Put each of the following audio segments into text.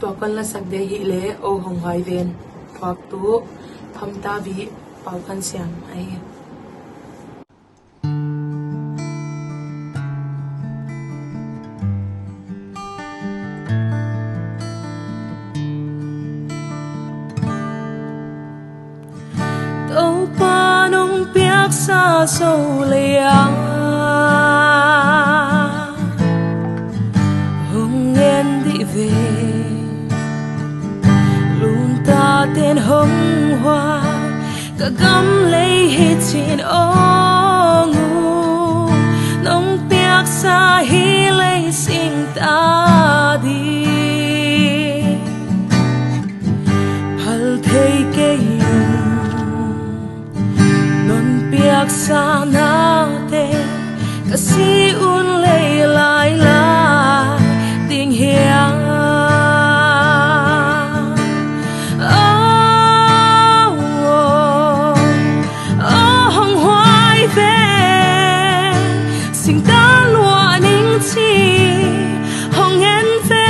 ตัวคนละสักเดียหิเลโอหงหอยเวนพวกตู้พมตาวีเป่ากันเสียงไอđâu pa nông biết xa sâu lìa hồng yên đi về luôn ta tên hồng hoa cả gấm lấy hết trên ô ngu nông biết xa hi lấy sinh ta đi hal thấy cái biak sana te kasi un lay lai la ding hia hong hoai ve sing ta lua ning chi hong en ve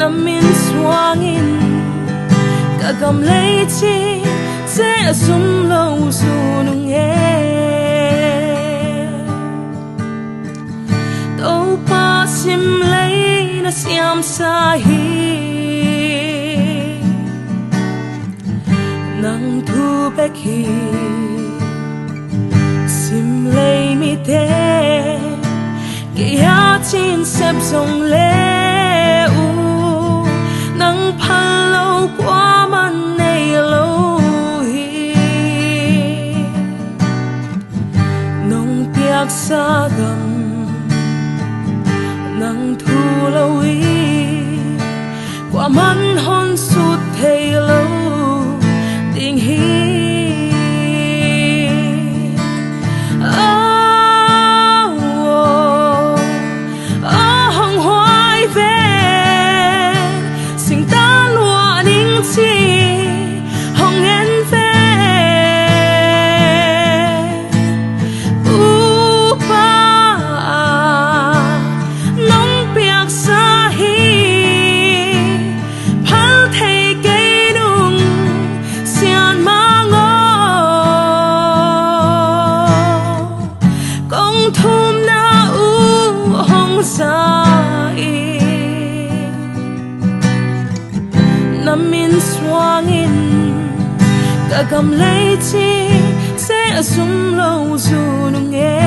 min swangin kagam lấy chi sẽ sum lâu dù nung nghe đâu pa sim lấy na siam sa hi nang thu bek hi sim lấy mi te ke ya chin sep song le phal lâu qua man này lâu hi nông piak sa gam nang thu lâu hi qua man hon sut thei lâu ding hi min swangin kagam lấy chi sẽ sum lâu dù nung nghe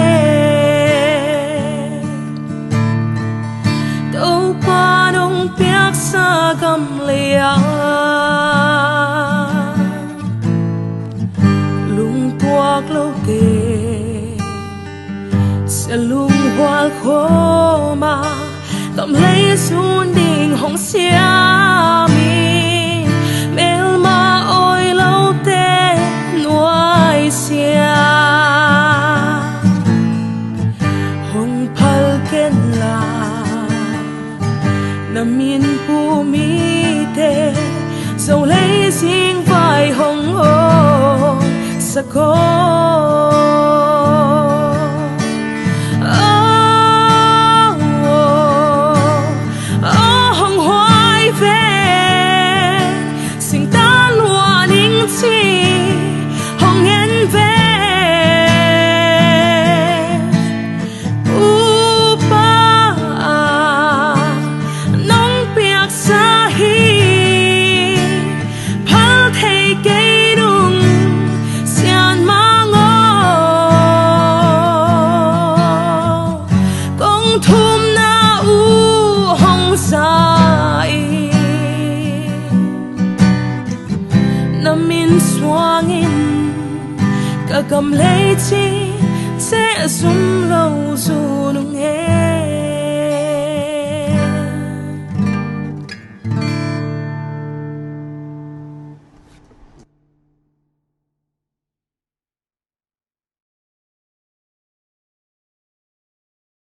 đâu pa nông piak sa gam lia lung tuak lâu kề sẽ lung hoa khô mà gam lấy sun ding hong xiam hong phal ken la na min pu mi te dầu lấy riêng vai hong ô sa ko hong hoai ve sing ta lua ning chi kagam lấy chi sẽ sum lâu dù nung nghe